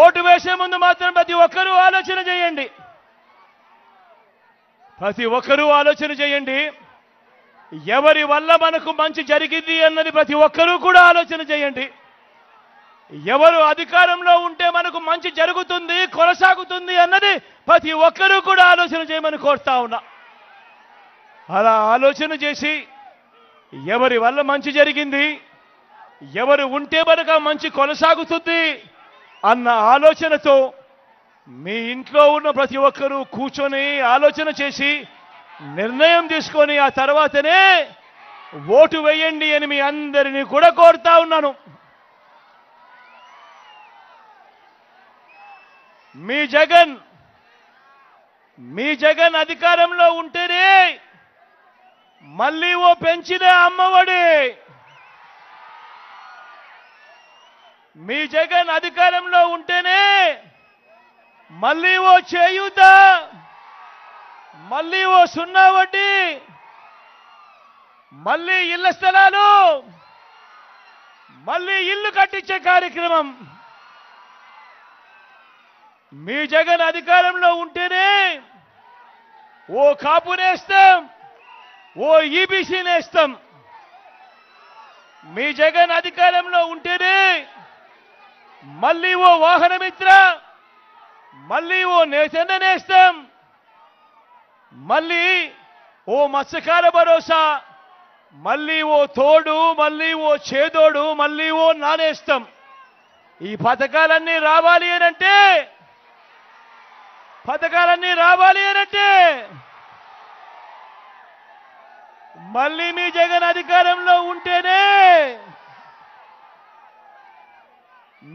Vote వేసే ముందు మాత్రం ప్రతి ఒక్కరూ ఆలోచన చేయండి. ప్రతి ఒక్కరూ ఆలోచన చేయండి. ఎవరి వల్ల మనకు మంచి జరిగింది అన్నది ప్రతి ఒక్కరూ కూడా ఆలోచన చేయండి. ఎవరు అధికారంలో ఉంటే మనకు మంచి జరుగుతుంది, కొనసాగుతుంది అన్నది ప్రతి ఒక్కరూ కూడా ఆలోచన చేయమని కోరుతా ఉన్నా. అలా ఆలోచన చేసి ఎవరి వల్ల మంచి జరిగింది, ఎవరు ఉంటే మనకు మంచి కొనసాగుతుంది అన్న ఆలోచనతో మీ ఇంట్లో ఉన్న ప్రతి ఒక్కరూ కూర్చొని ఆలోచన చేసి నిర్ణయం తీసుకొని ఆ తర్వాతనే ఓటు వేయండి అని మీ అందరినీ కూడా కోరుతా ఉన్నాను. మీ జగన్ అధికారంలో ఉంటేనే మళ్ళీ ఓ పెంచిన అమ్మఒడి, మీ జగన్ అధికారంలో ఉంటేనే మళ్ళీ ఓ చేయూత, మళ్ళీ ఓ సున్నా వడ్డీ, మళ్ళీ ఇళ్ల స్థలాలు, మళ్ళీ ఇల్లు కట్టించే కార్యక్రమం. మీ జగన్ అధికారంలో ఉంటేనే ఓ కాపు నేస్తం, ఓ ఈబీసీ నేస్తం. మీ జగన్ అధికారంలో ఉంటేనే మళ్ళీ ఓ వాహనమిత్ర, మళ్ళీ ఓ నేతన్న నేస్తం, మళ్ళీ ఓ మత్స్యకార భరోసా, మళ్ళీ ఓ తోడు, మళ్ళీ ఓ చేదోడు, మళ్ళీ ఓ నానేస్తం. ఈ పథకాలన్నీ రావాలి అనంటే మళ్ళీ మీ జగన్ అధికారంలో ఉంటేనే,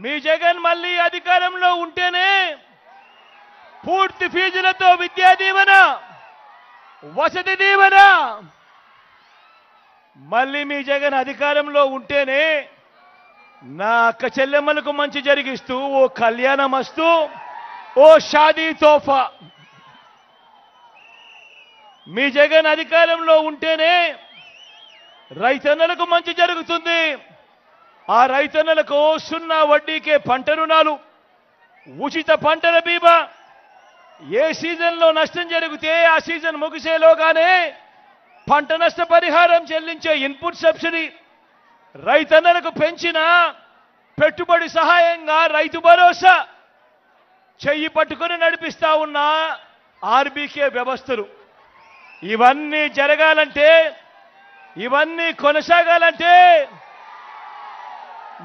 మీ జగన్ మళ్ళీ అధికారంలో ఉంటేనే పూర్తి ఫీజులతో విద్యా దీవెన, వసతి దీవెన, మళ్ళీ మీ జగన్ అధికారంలో ఉంటేనే నా అక్క చెల్లెమ్మలకు మంచి జరిగిస్తూ ఓ కళ్యాణమస్తు, ఓ షాదీ తోఫా. మీ జగన్ అధికారంలో ఉంటేనే రైతన్నలకు మంచి జరుగుతుంది. ఆ రైతన్నలకు సున్నా వడ్డీకే పంట రుణాలు, ఉచిత పంటల బీమా, ఏ సీజన్లో నష్టం జరిగితే ఆ సీజన్ ముగిసేలోగానే పంట నష్ట పరిహారం చెల్లించే ఇన్పుట్ సబ్సిడీ, రైతన్నలకు పెంచిన పెట్టుబడి సహాయంగా రైతు భరోసా, చెయ్యి పట్టుకొని నడిపిస్తా ఉన్న ఆర్బీకే వ్యవస్థలు. ఇవన్నీ జరగాలంటే, ఇవన్నీ కొనసాగాలంటే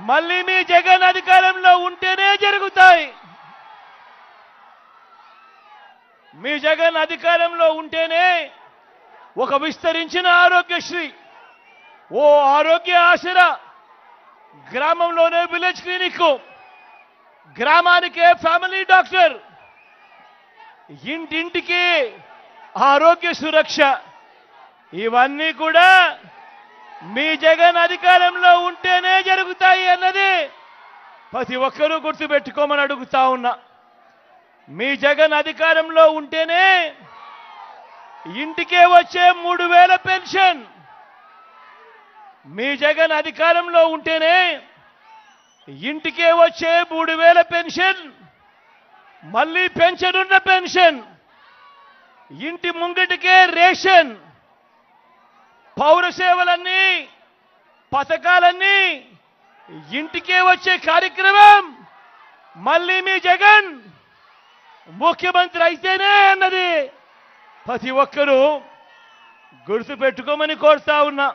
మళ్ళీ మీ జగన్ అధికారంలో ఉంటేనే జరుగుతాయి. మీ జగన్ అధికారంలో ఉంటేనే ఒక విస్తరించిన ఆరోగ్యశ్రీ, ఓ ఆరోగ్య ఆసరా, గ్రామంలోనే విలేజ్ క్లినిక్, గ్రామానికే ఫ్యామిలీ డాక్టర్, ఇంటింటికి ఆరోగ్య సురక్ష, ఇవన్నీ కూడా మీ జగన్ అధికారంలో ఉంటేనే జరుగుతాయి అన్నది ప్రతి ఒక్కరూ గుర్తుపెట్టుకోమని అడుగుతా ఉన్నా. మీ జగన్ అధికారంలో ఉంటేనే ఇంటికే వచ్చే 3000 పెన్షన్, మీ జగన్ అధికారంలో ఉంటేనే ఇంటికే వచ్చే 3000 పెన్షన్, మళ్ళీ పెంచనున్న పెన్షన్, ఇంటి ముంగిటికే రేషన్, పౌర సేవలన్నీ, పథకాలన్నీ ఇంటికే వచ్చే కార్యక్రమం మళ్ళీ మీ జగన్ ముఖ్యమంత్రి అయితేనే అన్నది ప్రతి ఒక్కరూ గుర్తుపెట్టుకోమని కోరుతా ఉన్నా.